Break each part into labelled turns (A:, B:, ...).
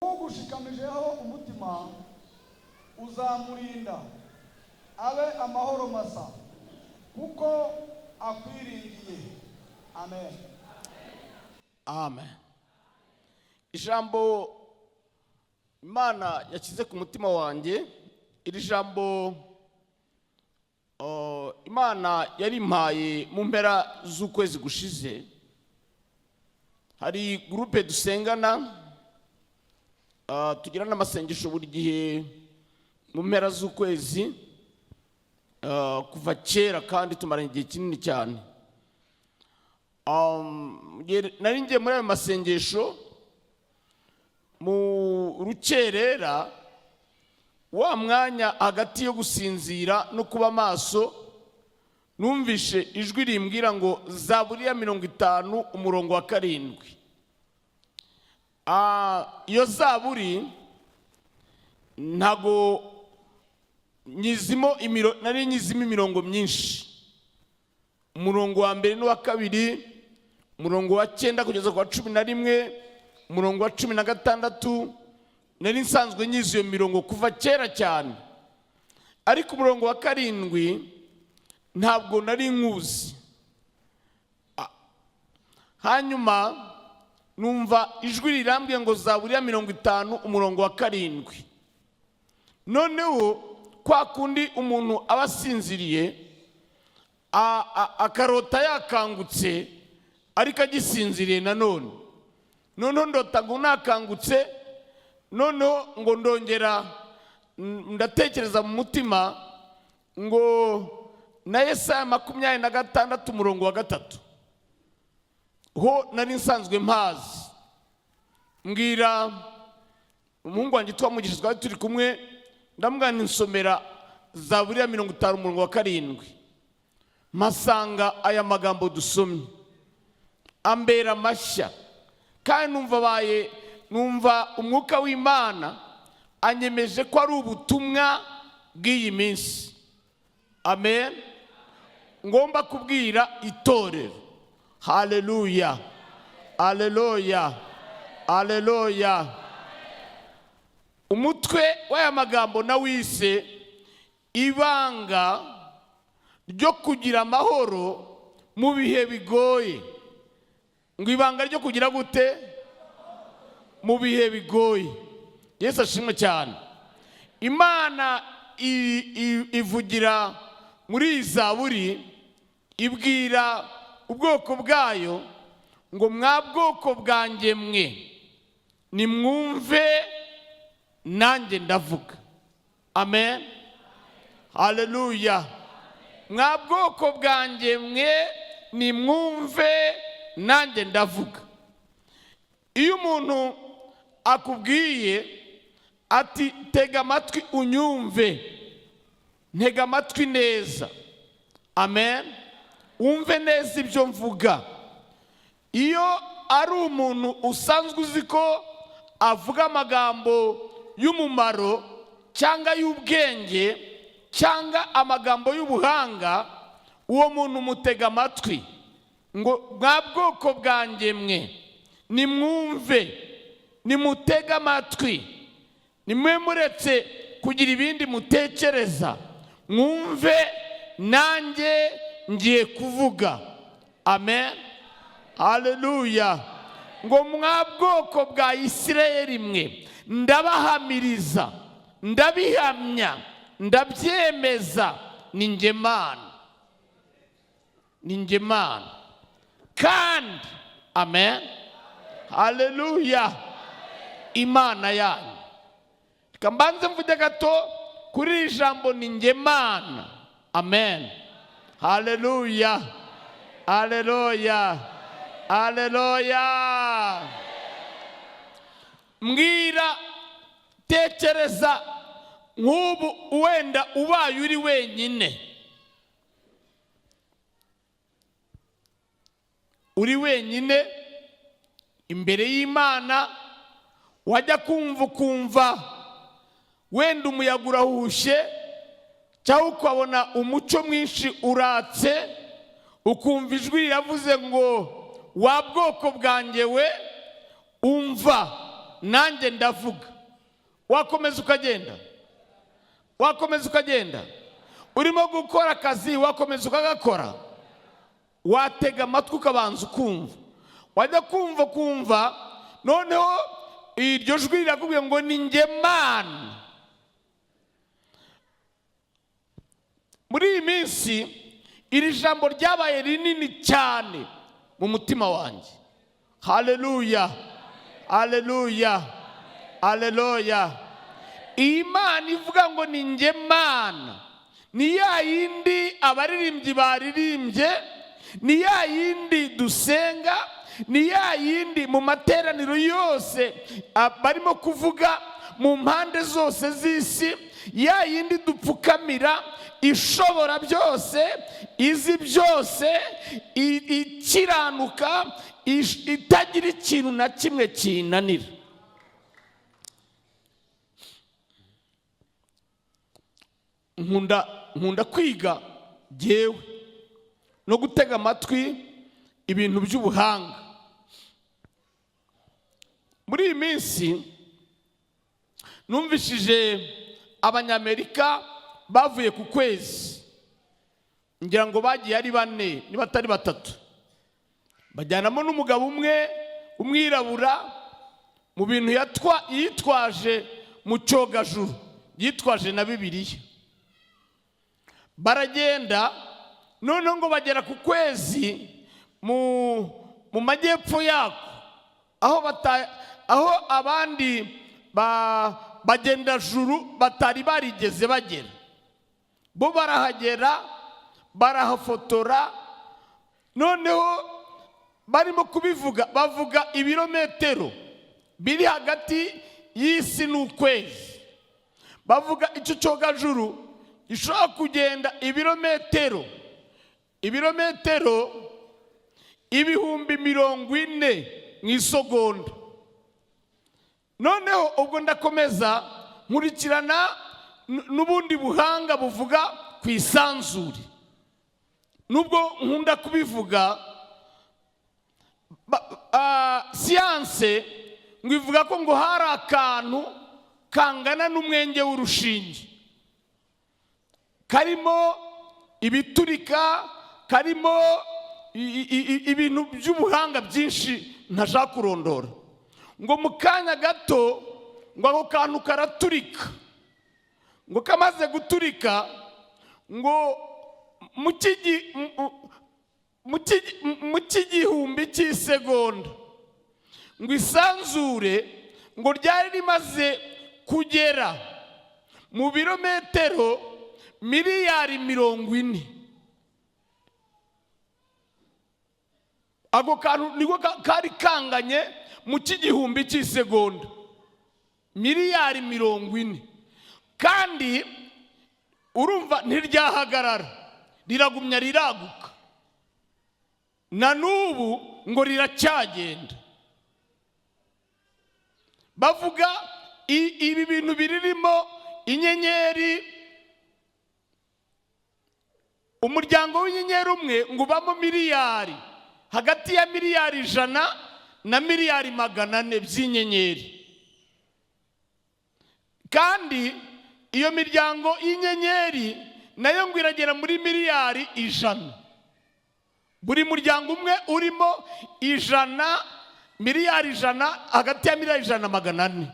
A: ugushikamijeho umutima uzamurinda abe amahoro masa kuko akwiringiye. Amen.
B: Amen. Ijambo Imana yakize ku mutima wanjye, iri jambo Imana yarimpaye mu mpera z'ukwezi gushize. Hari groupe dusengana, tugira n'amasengesho buri gihe mu mpera z'ukwezi, kuva kera kandi tumara igihe kinini cyane. Nari ngiye muri ayo masengesho, mu rukerera wa mwanya hagati yo gusinzira no kuba maso, numvishe ijwi rimbwira ngo Zaburi ya 50 umurongo wa 7. Iyo Zaburi ntago nari nyizimo imirongo myinshi. Umurongo wa 1 n'uwa 2, umurongo wa 9 kugeza kwa 11, umurongo wa 16, nari nsanzwe nyizi iyo mirongo kuva kera cyane. Ariko umurongo wa 7 ntabwo nari nkuzi. Hanyuma numva ijwi rirambye ngo Zaburi ya 50 umurongo wa 7. Noneho kwa kundi umuntu abasinziriye akarota yakangutse ariko agisinziriye nanone. Noneho ndota ngo nakangutse, noneho ngo ndongera ndatekereza mu mutima ngo na Yesaya 26 umurongo wa 3. Ho nari nsanzwe mpazi. Mbwira umuhungu wanjye twamugisha, twari turi kumwe, ndamugana insomera Zaburi ya 50 umurongo wa 7. Masanga aya magambo dusomye ambera mashya, kandi numva umwuka w'Imana anyemeje ko ari ubutumwa bw'iyi minsi. Amen. Ngomba kubwira itorero. Haleluya, haleluya, haleluya. Umutwe w'aya magambo nawise ibanga ryo kugira amahoro mu bihe bigoye. Ngo ibanga ryo kugira gute? Mu bihe bigoye. Yesu ashimwe cyane. Imana ivugira muri Zaburi, ibwira ubwoko bwayo ngo mwa bwoko bwanjye mwe nimwumve nanjye ndavuga. Amen. Haleluya. Mwa bwoko bwanjye mwe nimwumve nanjye ndavuga. Iyo umuntu akubwiye ati tega amatwi unyumve, ntega amatwi neza. Amen. Umve neza ibyo mvuga. Iyo ari umuntu usanzwe uzi ko avuga amagambo y'umumaro cyangwa y'ubwenge cyangwa amagambo y'ubuhanga, uwo muntu mutega amatwi ngo mwa bwoko bwanjye mwe nimwumve, nimutega amatwi, nimwe muretse kugira ibindi mutekereza, mwumve nanjye ngiye kuvuga. Amen. Haleluya. Ngo mwa bwoko bwa Isirayeli mwe ndabahamiriza, ndabihamya, ndabyemeza, ni njye Mana, ni njye Mana kandi. Amen. Haleluya. Imana yanyu. Kambanze mvuge gato kuri iri jambo ni njye Mana. Amen. Haleluya, haleluya, haleluya. Mbwira, tekereza nk'ubu wenda ubaye uri wenyine. Uri wenyine imbere y'Imana, wajya kumva wenda umuyaga urahushye cyangwa ukabona umucyo mwinshi uratse, ukumva ijwi riravuze ngo wa bwoko bwanjye we umva nanjye ndavuga. Wakomeza ukagenda, wakomeza ukagenda. Urimo gukora akazi, wakomeza ukagakora. Watega amatwi ukabanza ukumva. Wajya kumva noneho iryo jwi rirakubwiye ngo ni njye Mana. Muri iyi minsi iri jambo ryabaye rinini cyane mu mutima wanjye. Haleluya, haleluya, haleluya. Imana ivuga ngo ni njye Mana, ni ya yindi abaririmbyi baririmbye, ni ya yindi dusenga, ni ya yindi mu materaniro yose barimo kuvuga mu mpande zose z'isi, ya yindi dupfukamira, ishobora byose, izi byose, ikiranuka, itagira ikintu na kimwe kinanira. Nkunda kwiga jyewe no gutega amatwi ibintu by'ubuhanga. Muri iyi minsi numvishije Abanyamerika bavuye ku kwezi, ngira ngo bagiye ari 4 niba atari 3, bajyanamo n'umugabo umwe umwirabura mu bintu yitwaje mu cyogajuru, yitwaje na Bibiliya. Baragenda none ngo bagera ku kwezi mu majyepfo yako, aho abandi bagenda juru batari barigeze bagera. Bo barahagera, barahafotora, noneho barimo kubivuga, bavuga ibirometero biri hagati y'isi n'ukwezi. Bavuga icyo cyogajuru ishobora kugenda ibirometero 40,000 mu isogonda. Noneho ubwo ndakomeza nkurikirana n'ubundi buhanga buvuga ku isanzure. Nubwo nkunda kubivuga, siyanse ngo ivuga ko ngo hari akantu kangana n'umwenge w'urushinge, karimo ibiturika, karimo ibintu by'ubuhanga byinshi ntashaka kurondora. Ngo mu kanya gato ngo ako kantu karaturika, ngo kamaze guturika, ngo mu cy'igihumbi cy'isegonda ngo isanzure ngo ryari rimaze kugera mu birometero 40,000,000. Ako kantu niko kari kanganye mu cy'igihumbi cy'isegonda 40,000,000. Kandi urumva ntiryahagarara, riragumya riraguka, na n'ubu ngo riracyagenda. Bavuga ibi bintu biririmo inyenyeri, umuryango w'inyenyeri umwe ngo ubamo miliyari, hagati ya miliyari 100 na miliyari 400 by'inyenyeri. Kandi iyo miryango y'inyenyeri nayo ngo iragera muri miliyari 100. Buri muryango umwe urimo 100, miliyari 100, hagati ya miliyari 100 na 400.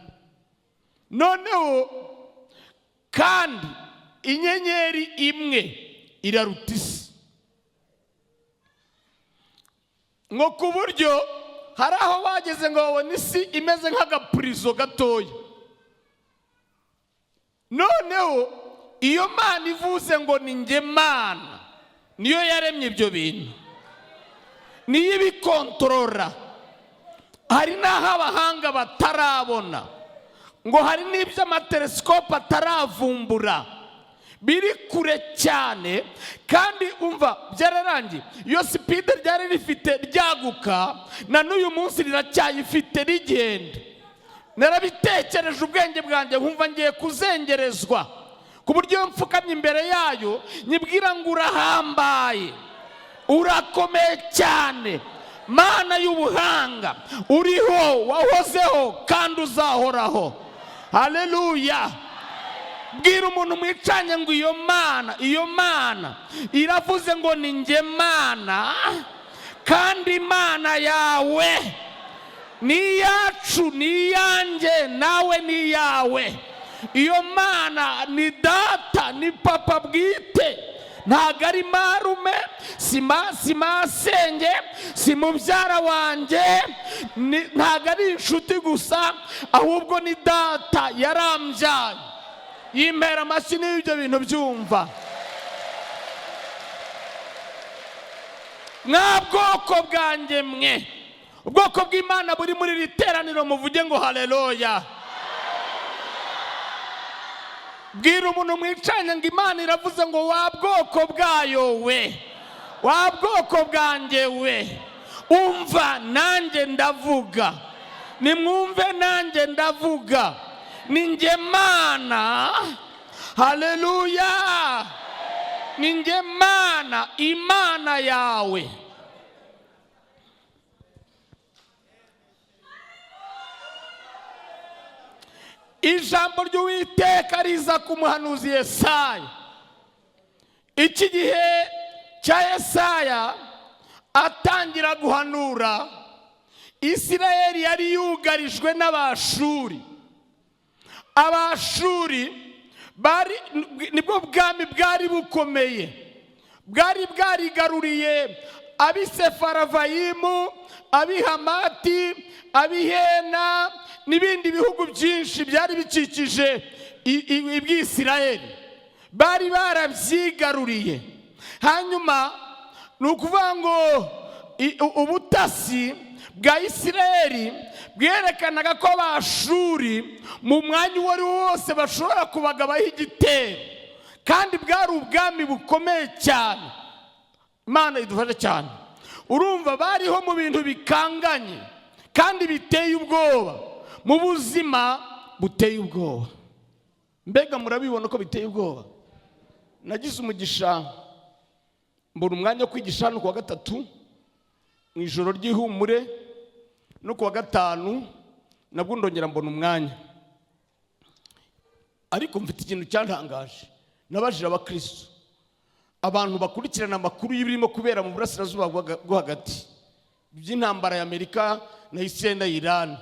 B: Noneho kandi inyenyeri imwe iraruta isi, ngo ku buryo hari aho bageze ngo babone isi imeze nk'agapurizo gatoya. Noneho iyo Mana ivuze ngo ni njye Mana, niyo yaremye ibyo bintu, niyo ibikontorora. Hari n'aho abahanga batarabona, ngo hari n'ibyo amateresikope ataravumbura, biri kure cyane. Kandi umva byararangiye, iyo sipide ryari rifite ryaguka, na n'uyu munsi riracyayifite rigenda. Narabitekereje ubwenge bwanjye nkumva ngiye kuzengerezwa, ku buryo mfukamye imbere yayo nyibwira ngo urahambaye, urakomeye cyane, Mana y'ubuhanga, uriho, wahozeho kandi uzahoraho. Haleluya. Bwira umuntu mwicanye ngo iyo mana iravuze ngo ni njye Mana, kandi Imana yawe ni yacu, ni yanjye, nawe ni yawe. Iyo Mana ni data, ni papa bwite, ntago ari marume, si masenge, si mubyara wanjye, ntago ari inshuti gusa, ahubwo ni data yarambyaye. Yimpera amashyi n'ibyo bintu byumva. Mwa bwoko bwanjye mwe, ubwoko bw'Imana buri muri iri teraniro, muvuge ngo haleluya. Bwira umuntu mwicanye ngo Imana iravuze ngo wa bwoko bwayo we, wa bwoko bwanjye we, umva nanjye ndavuga, nimwumve nanjye ndavuga, ni njye Mana. Haleluya. Ni njye Mana, Imana yawe. Ijambo ry'Uwiteka riza ku muhanuzi Yesaya. Iki gihe cya Yesaya atangira guhanura, Isirayeli yari yugarijwe n'Abashuri. Abashuri nibwo bwami bwari bukomeye, bwari bwarigaruriye ab'Isefaravayimu, ab'Ihamati, ab'Ihena n'ibindi bihugu byinshi byari bikikije iby'Isirayeli, bari barabyigaruriye. Hanyuma ni ukuvuga ngo ubutasi bwa Isirayeli bwerekanaga ko Abashuri mu mwanya uwo ari wo wose bashobora kubagabaho igitero, kandi bwari ubwami bukomeye cyane. Imana idufashe cyane. Urumva bariho mu bintu bikanganye kandi biteye ubwoba, mu buzima buteye ubwoba. Mbega murabibona ko biteye ubwoba. Nagize umugisha mbona umwanya wo kwigisha hano kuwa gatatu mu ijoro ry'ihumure, no kuwa gatanu nabwo ndongera mbona umwanya. Ariko mfite ikintu cyantangaje. Nabajije abakristo, abantu bakurikirana amakuru y'ibirimo kubera mu burasirazuba bwo hagati, by'intambara ya Amerika na Israel na Iran.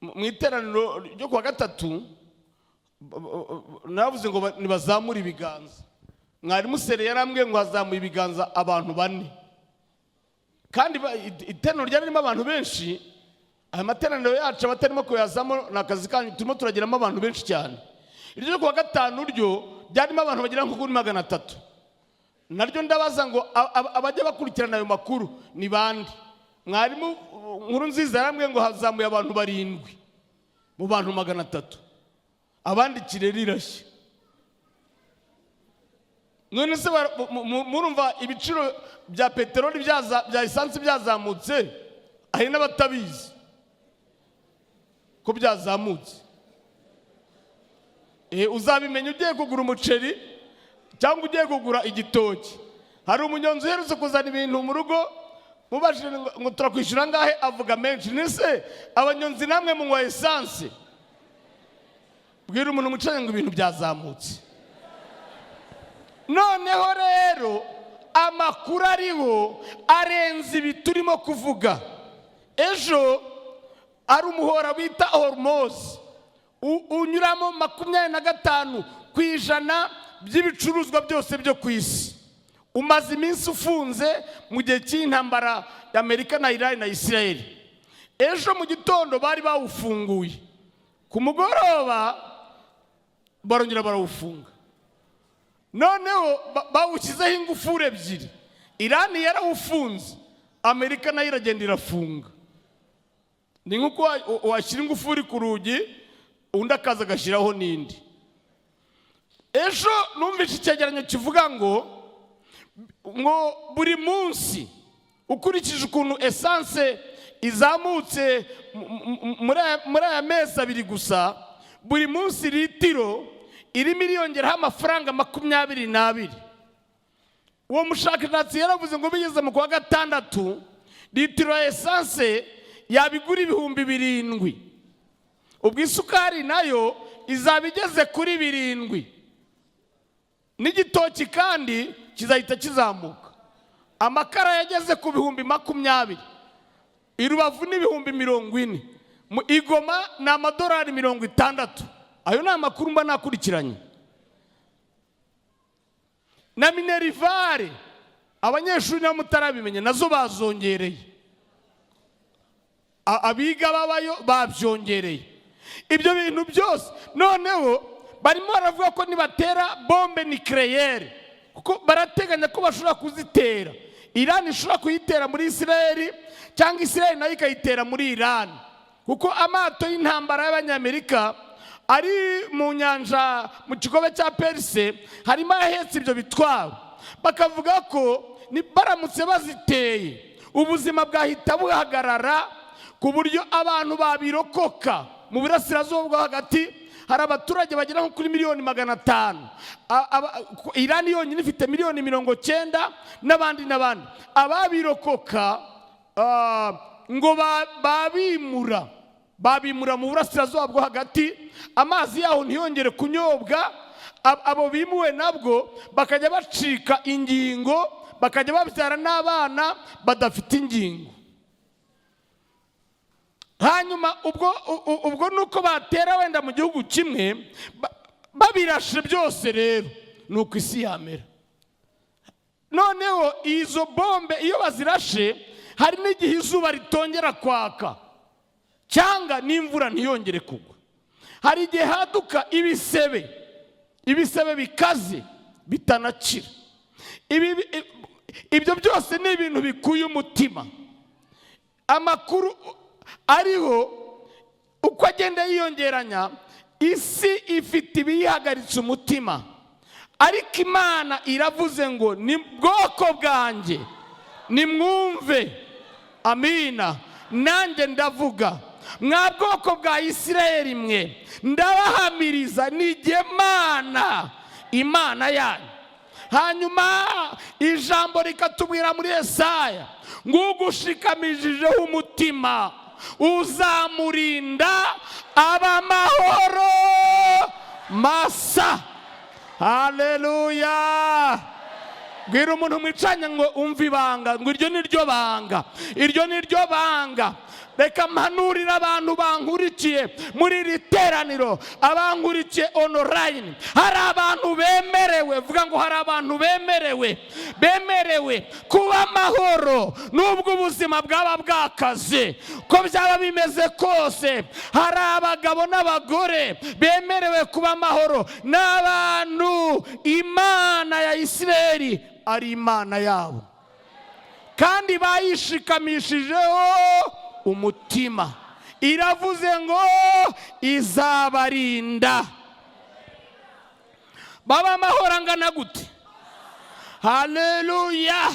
B: Mu iteraniro ryo kuwa gatatu navuze ngo nibazamura ibiganza. Mwarimu Sere yarambwiye ngo hazamuye ibiganza abantu 4, kandi iteraniro ryarimo abantu benshi. Aya materaniro yacu abatarimo kuyazamo nakazi kanyu, turimo turagiramo abantu benshi cyane. Iryo kuwa gatanu ryo ryarimo abantu bagira nko kuri 300. Naryo ndabaza ngo abajya bakurikirana ayo makuru ni bande? Mwarimu Nkurunziza yarambwiye ngo hazamuye abantu 7 mu bantu 300, abandi kirerirashye. None se murumva ibiciro bya peteroli bya esansi byazamutse, hari n'abatabizi ko byazamutse. Uzabimenya ugiye kugura umuceri cyangwa ugiye kugura igitoki. Hari umunyonzi uherutse kuzana ibintu mu rugo, mubashije ngo turakwishyura ngahe, avuga menshi. Nise abanyonzi namwe munywa esansi? Bwira umuntu mucanye ngo ibintu byazamutse. Noneho rero amakuru ariho arenze ibi turimo kuvuga. Ejo ari umuhora bita Hormuz unyuramo 25% by'ibicuruzwa byose byo ku isi. Umaze iminsi ufunze mu gihe cy'intambara ya Amerika na Iran na Israel. Ejo mu gitondo bari bawufunguye, ku mugoroba barongera barawufunga. Noneho bawushyizeho ingufuri 2. Iran yarawufunze, Amerika nayo iragenda irafunga. Ni nkuko washyira ingufuri ku rugi undi akaza agashyiraho n'indi. Ejo numvise icyegeranyo kivuga ngo buri munsi ukurikije ukuntu esanse izamutse muri aya mezi 2 gusa, buri munsi litiro irimo iriyongeraho amafaranga 22. Uwo mushakashatsi yaravuze ngo bigeze mu kuwa gatandatu litiro ya esanse yabigura 7,000. ubwo isukari nayo izaba igeze kuri 7. n'igitoki kandi kizahita kizamuka. Amakara yageze ku 20,000. I Rubavu ni 40,000. Mu Igoma ni amadolari 60. Ayo ni amakuru mba nakurikiranye. Na minerivare abanyeshuri na mutarabimenye nazo bazongereye. Abiga babayo babyongereye. Ibyo bintu byose noneho barimo baravuga ko nibatera bombe nucléaire, kuko barateganya ko bashobora kuzitera. Iran ishobora kuyitera muri Israel, cyangwa Israel nayo ikayitera muri Iran, kuko amato y'intambara y'Abanyamerika ari mu nyanja mu kigobe cya Perse harimo ahetse ibyo bitwaro. Bakavuga ko baramutse baziteye ubuzima bwahita buhagarara, ku buryo abantu babirokoka. Mu burasirazuba bwo hagati hari abaturage bagera kuri 500,000. Iran yonyine ifite 90,000 n'abandi. Ababirokoka ngo babimura mu burasirazuba bwo hagati, amazi yaho ntiyongere kunyobwa. Abo bimuwe nabwo bakajya bacika ingingo, bakajya babyara n'abana badafite ingingo. Hanyuma ubwo nuko batera wenda mu gihugu kimwe babirashe byose, rero nuko isi yamera. Noneho izo bombe iyo bazirashe hari n'igihe izuba ritongera kwaka cyangwa n'imvura ntiyongere kugwa. Hari igihe haduka ibisebe bikaze bitanakira. Ibyo byose ni ibintu bikuye umutima. Amakuru ariho uko agenda yiyongeranya, isi ifite ibiyihagaritse umutima, ariko Imana iravuze ngo ni bwoko bwanjye nimwumve. Amina. Nanjye ndavuga, mwa bwoko bwa Isirayeli mwe, ndabahamiriza ni jye Mana, Imana yanyu. Hanyuma ijambo rikatubwira muri Yesaya ngo ugushikamijijeho umutima uzamurinda abamahoro masa. Haleluya. Bwira umuntu mwicanye ngo umva ibanga, ngo iryo ni ryo banga. Reka mpanurira abantu bankurikiye muri iri teraniro, abankurikiye online. Hari abantu bemerewe, vuga ngo hari abantu bemerewe kuba amahoro nubwo ubuzima bwaba bwakaze, ko byaba bimeze kose. Hari abagabo n'abagore bemerewe kuba amahoro n'abantu Imana ya Isirayeli ari Imana yabo, kandi bayishikamishijeho umutima. Iravuze ngo izabarinda. Baba amahoro angana gute? Haleluya.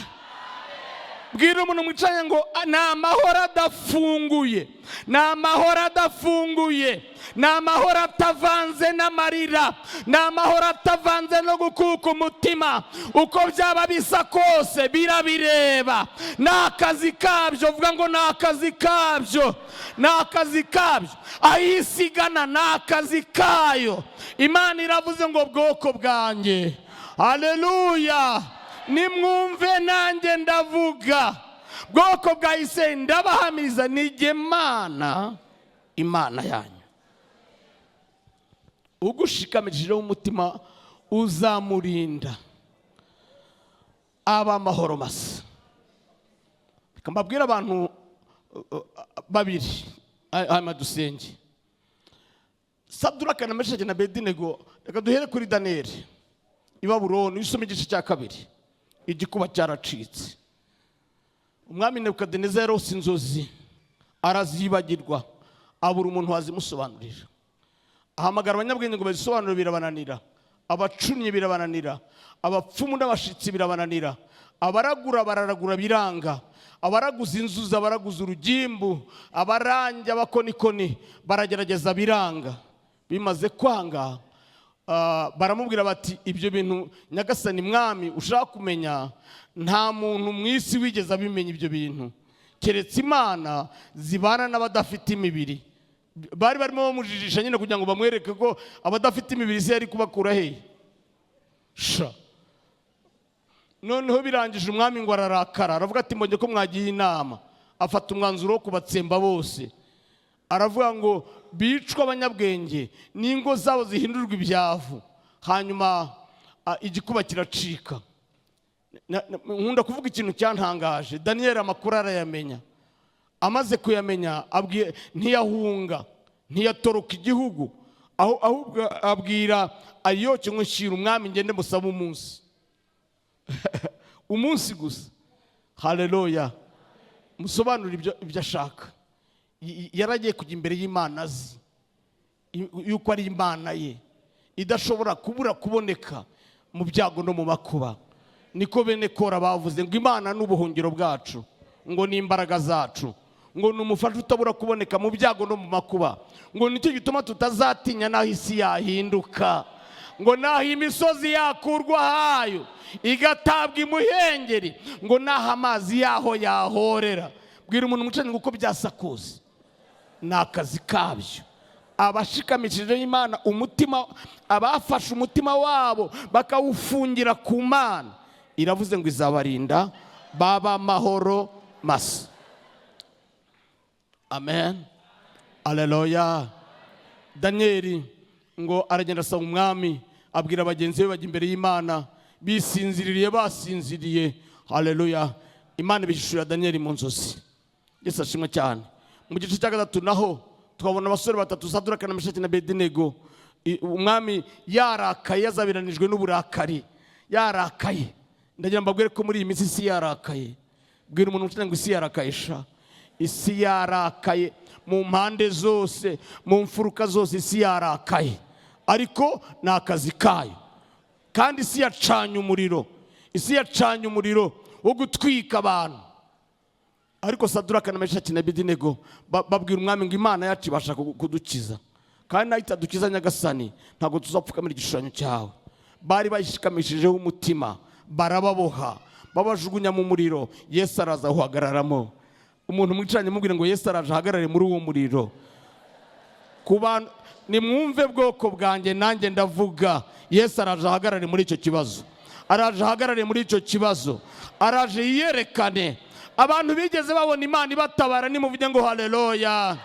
B: Bwira umuntu mwicanye ngo ni amahoro adafunguye, ni amahoro adafunguye, ni amahoro atavanze n'amarira, ni amahoro atavanze no gukuka umutima. Uko byaba bisa kose birabireba, ni akazi kabyo. Vuga ngo ni akazi kabyo, ni akazi kabyo. Ayisigana ni akazi kayo. Imana iravuze ngo bwoko bwanjye, haleluya, nimwumve nanjye ndavuga. Bwoko bwa Isirayeli ndabahamiriza ni jye Mana, Imana yanyu. Ugushikamijijeho umutima uzamurinda abamahoro masa. Mbabwira abantu babiri hanyuma dusenge. Saduraka na Meshaki na Abedinego. Reka duhere kuri Daniyeli i Babuloni. Usome igice cya 2, igikuba cyaracitse. Umwami Nebukadineza yarose inzozi arazibagirwa, abura umuntu wazimusobanurira. Ahamagara abanyabwenge ngo bazisobanure, birabananira. Abacunye birabananira, abapfumu n'abashitsi birabananira. Abaragura bararagura biranga. Abaraguza inzuzi, abaraguza urugimbu, abaranja abakonikoni baragerageza biranga. Bimaze kwanga, baramubwira bati ibyo bintu nyagasani mwami ushaka kumenya, nta muntu mu isi wigeze abimenya ibyo bintu. keretse imana zibana n'abadafite imibiri. Bari barimo bamujijisha nyine kugira ngo bamwereke ko abadafite imibiri se yari kubakura hehe. Noneho birangije umwami ngo ararakara, aravuga ati mbonye ko mwagiye inama. Afata umwanzuro wo kubatsemba bose. Aravuga ngo bicwa abanyabwenge n'ingo zabo zihindurwa ibyavu. Hanyuma igikuba kiracika. Nkunda kuvuga ikintu cyantangaje. Daniel amakuru arayamenya. Amaze kuyamenya ntiyahunga, ntiyatoroka igihugu, ahubwo abwira Ariyoki ngo nshyira umwami ngende musaba umunsi. Umunsi gusa. Haleluya. Musobanura ibyo ashaka. Yaragiye kujya imbere y'Imana ze, yuko ari Imana ye idashobora kubura kuboneka mu byago no mu makuba. Niko bene Kora bavuze ngo Imana n'ubuhungiro bwacu, ngo ni imbaraga zacu, ngo ni umufasha utabura kuboneka mu byago no mu makuba, ngo nicyo gituma tutazatinya naho isi yahinduka, ngo naho imisozi yakurwa hayo igatabwa imuhengeri, ngo naho amazi yaho yahorera. Bwira umuntu umucanye uko byasakuza. Ni akazi kabyo. Abashikamishije Imana umutima, abafashe umutima wabo bakawufungira ku Mana, iravuze ngo izabarinda baba amahoro masa. Amen. Haleluya. Daniel ngo aragenda asaba umwami, abwira bagenzi be bajya imbere y'Imana bisinziririye, basinziriye. Haleluya. Imana ibishurira Daniel mu nzozi. Yesu ashimwe cyane. Mu gice cya gatatu naho twabona abasore batatu, Saduraka na Meshaki na Abedenego. Umwami yarakaye, yazabiranijwe n'uburakari, yarakaye. Ndagira mbabwire ko muri iyi minsi isi yarakaye. Bwira umuntu ukeneye ngo isi yarakaye sha. Isi yarakaye mu mpande zose, mu mfuruka zose isi yarakaye. Ariko ni akazi kayo. Kandi isi yacanye umuriro. Isi yacanye umuriro wo gutwika abantu. Ariko Saduraka na Meshaki na Abedenego babwira umwami ngo Imana yacu ibasha kudukiza. Kandi nayo itadukiza Nyagasani, ntabwo tuzapfukamira igishushanyo cyawe. Bari bayishikamishijeho umutima, barababoha, babajugunya mu muriro. Yesu araza ahagararamo. Umuntu mwicaranye mubwire ngo Yesu araje ahagarare muri uwo muriro. Kubantu nimwumve bwoko bwanjye, nanjye ndavuga Yesu araje ahagarare muri icyo kibazo. Araje ahagarare muri icyo kibazo. Araje yerekane. Abantu bigeze babona Imana ibatabara, nimuvuge ngo haleluya.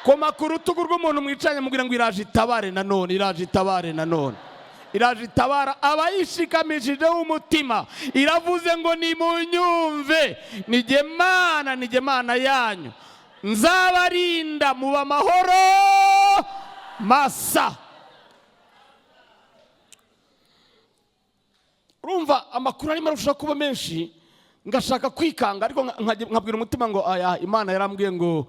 B: Koma ku rutugu rw'umuntu mwicanye mubwire ngo iraje itabare nanone, iraje itabare nanone. Iraje itabara abayishikamishijeho umutima. Iravuze ngo nimunyumve, nijye Mana yanyu, nzabarinda muba amahoro masa. Urumva amakuru arimo arushaho kuba menshi, ngashaka kwikanga, ariko nkabwira umutima ngo aya Imana yarambwiye ngo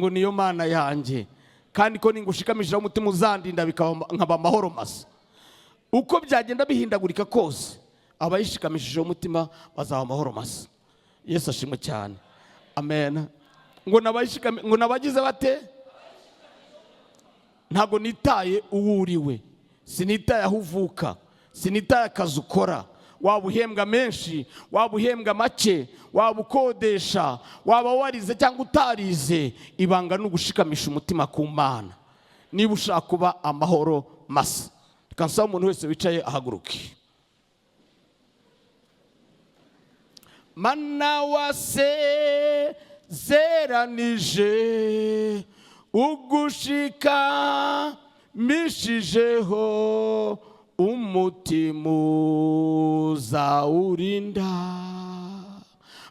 B: niyo Mana yanjye, kandi ko ningushikamishije umutima uzandinda bikaba nkaba amahoro masa. Uko byagenda bihindagurika kose, abayishikamishije umutima bazaba amahoro masa. Yesu ashimwe cyane. Amen. Ngo nabagize bate? Ntago nitaye uwo uriwe, sinitaye aho uvuka, sinitaye akazi ukora. Waba uhembwa menshi, waba uhembwa make, waba ukodesha, waba warize cyangwa utarize, ibanga n'ugushikamisha umutima ku Mana. Niba ushaka kuba amahoro masa, kansaba umuntu wese wicaye ahaguruke. Mana wasezeranije, ugushikamishije umutima uzawurinda.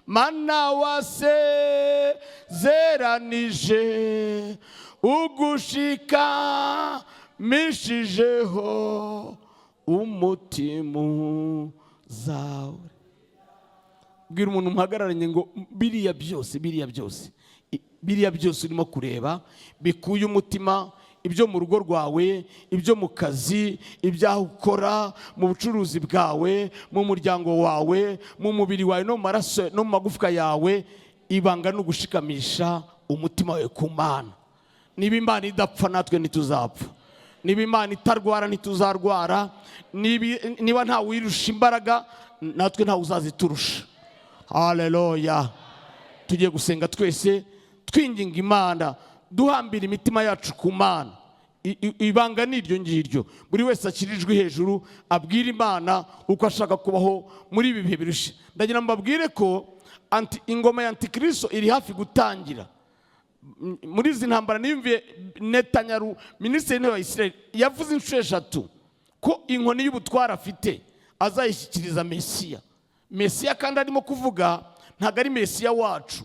B: Mana wasezeranije, ugushikamishije umutima uzawurinda. Bwira umuntu muhagararanye ngo biriya byose urimo kureba bikuye umutima, ibyo mu rugo rwawe, ibyo mu kazi, ibyaho ukora, mu bucuruzi bwawe, mu muryango wawe, mu mubiri wawe no mu maraso no mu magufwa yawe, ibanga no gushikamisha umutima wawe ku Mana. Niba Imana idapfa natwe ntituzapfa, niba Imana itarwara ntituzarwara, niba nta wirusha imbaraga natwe nta uzaziturusha. Haleluya. Tugiye gusenga twese twinginga Imana, duhambira imitima yacu ku Mana. Ibanga ni iryo ngiryo, buri wese akirijwe hejuru abwira Imana uko ashaka kubaho muri ibi bihe birushye. Ndagira mbabwire ko ingoma ya Antikristo iri hafi gutangira. Muri izi ntambara niyumviye Netanyahu, minisitiri wa Israel, yavuze inshuro 3 ko inkoni y'ubutwara afite azayishyikiriza Mesiya. Mesiya kandi arimo kuvuga ntago ari Mesiya wacu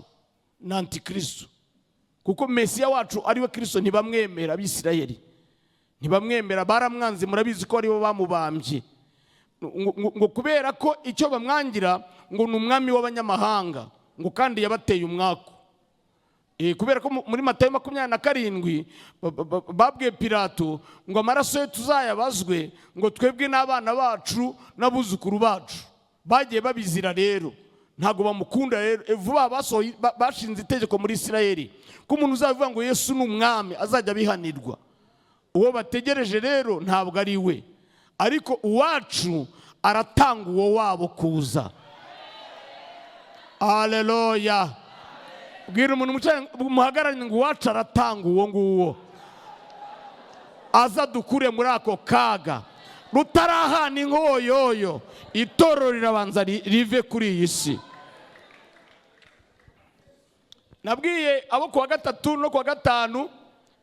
B: na Antikristo, kuko Mesiya wacu ariwe Kristo ntibamwemera. Abisirayeli ntibamwemera, baramwanze, murabizi ko aribo bamubambye ngo kubera ko icyo bamwangira ngo ni umwami w'abanyamahanga, ngo kandi yabateye umwako. Kubera ko muri Matayo 27 babwiye Pilato ngo amaraso ye tuzayabazwe, ngo twebwe n'abana bacu n'abuzukuru bacu. Bagiye babizira rero, ntago bamukunda rero. Vuba bashinze itegeko muri Isirayeli ko umuntu uzavuga ngo Yesu ni umwami azajya bihanirwa. Uwo bategereje rero ntabwo ari we, ariko uwacu aratanga uwo wabo kuza. Haleluya. Bwira umuntu muhagararanye ngo uwacu aratanga uwo nguwo aza dukure muri ako kaga rutarahana inkoyoyo. Itorero rirabanza rive kuri iyi si. Nabwiye abo kuwa 3 no kuwa 5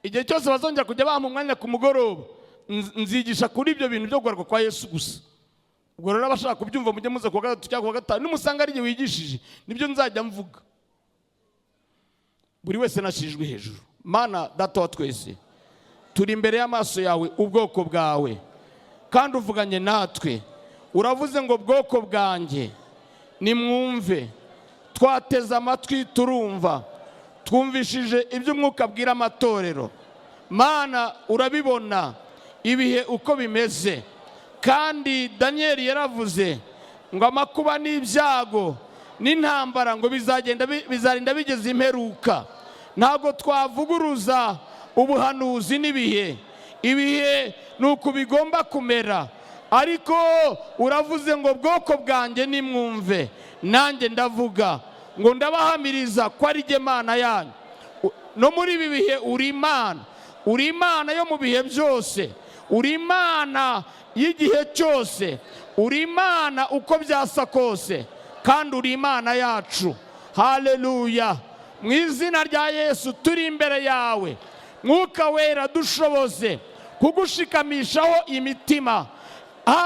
B: igihe cyose bazongera kujya baha umwanya ku mugoroba, nzigisha kuri ibyo bintu byo kugaruka kwa Yesu gusa. Ubwo rero abashaka kubyumva mujye muza kuwa 3 cyangwa kuwa 5, nimusanga ari igihe wigishije nibyo nzajya mvuga. Buri wese nashijwe hejuru. Mana Data wa twese, turi imbere y'amaso yawe ubwoko bwawe, kandi uvuganye natwe. Uravuze ngo bwoko bwanjye nimwumve. Twateze amatwi turumva, twumvishije ibyo umwuka abwira amatorero. Mana urabibona ibihe uko bimeze, kandi Daniel yaravuze ngo amakuba n'ibyago n'intambara ngo bizarinda bigeze imperuka. Ntabwo twavuguruza ubuhanuzi n'ibihe. Ibihe nuko bigomba kumera, ariko uravuze ngo bwoko bwanjye nimwumve. Nanjye ndavuga ngo ndabahamiriza ko ari jye Mana yanyu. No muri ibi bihe uri Imana, uri Imana yo mu bihe byose, uri Imana y'igihe cyose, uri Imana uko byasa kose, kandi uri Imana yacu. Haleluya. Mu izina rya Yesu turi imbere yawe, Mwuka Wera dushoboze kugushikamishaho imitima.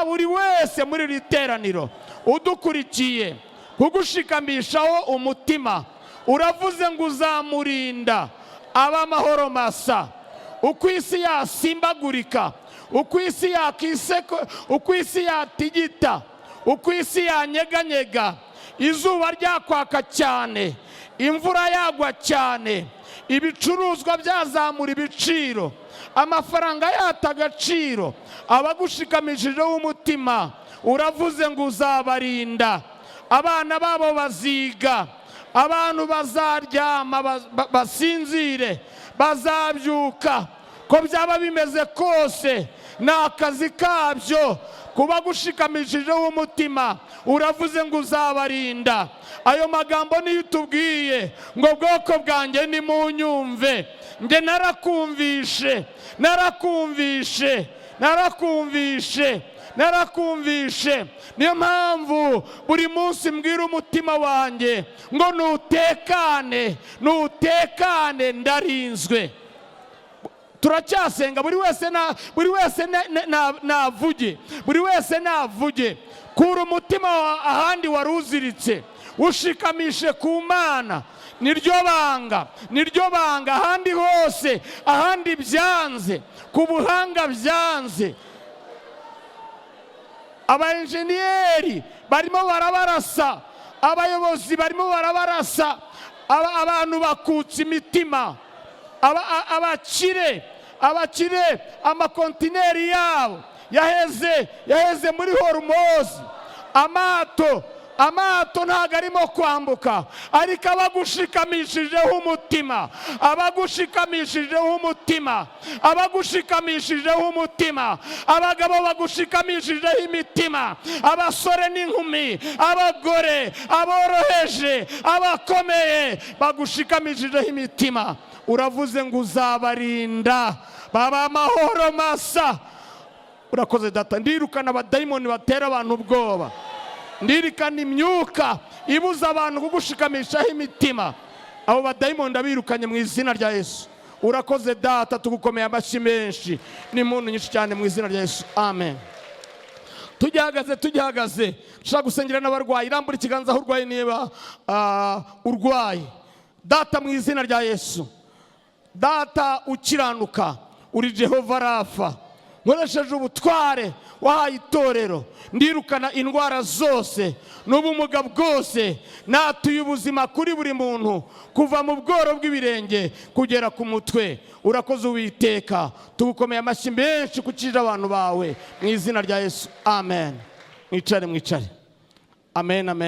B: Buri wese muri iri teraniro udukurikiye, kugushikamishaho umutima. Uravuze ngo uzamurinda ab'amahoro masa. Uko isi yasimbagurika, uko isi yakiseko, uko isi yatigita, uko isi yanyeganyega, izuba ryakwaka cyane, imvura yagwa cyane, ibicuruzwa byazamura ibiciro, amafaranga yata agaciro, abagushikamishijeho umutima. Uravuze ngo uzabarinda. Abana babo baziga, abantu bazaryama basinzire, bazabyuka. Ko byaba bimeze kose ni akazi kabyo kubagushikamishijeho umutima. Uravuze ngo uzabarinda. Ayo magambo niyo utubwiye ngo bwoko bwanjye nimunyumve. Nge narakumvishe. Niyo mpamvu buri munsi mbwira umutima wanjye ngo nutekane ndarinzwe. Turacyasenga, buri wese navuge. Kura umutima ahandi waruziritse, ushikamishe ku Mana. Niryo banga. Ahandi hose, ahandi byanze, ku buhanga byanze. Abaenjeniyeri barimo barabarasa, abayobozi barimo barabarasa, abantu bakutse imitima. Abakire amakontineri yabo yaheze muri Hormuz. Amato amato ntago arimo kwambuka, ariko abagushikamishijeho umutima, abagushikamishijeho umutima, abagushikamishijeho umutima, abagabo bagushikamishijeho imitima, abasore n'inkumi, abagore, aboroheje, abakomeye, bagushikamishijeho imitima, uravuze ngo uzabarinda baba amahoro masa. Urakoze data. Ndirukana abadayimoni batera abantu ubwoba, ndirikana imyuka ibuza abantu kugushikamishaho imitima, abo badayimoni ndabirukanye mu izina rya Yesu. Urakoze data, tugukomeye amashyi menshi n'impundu nyinshi cyane mu izina rya Yesu, amen. Tujyahagaze ushaka gusengera n'abarwayi, rambura ikiganza aho urwaye niba urwaye. Data mu izina rya Yesu, data ukiranuka, uri Jehova Rafa, nkoresheje ubutware wahaye itorero, ndirukana indwara zose n'ubumuga bwose, natuye ubuzima kuri buri muntu, kuva mu bworo bw'ibirenge kugera ku mutwe. Urakoze Uwiteka, tugukomeye amashyi menshi kukije abantu bawe mu izina rya Yesu, amen. Mwicare. Amen, amen.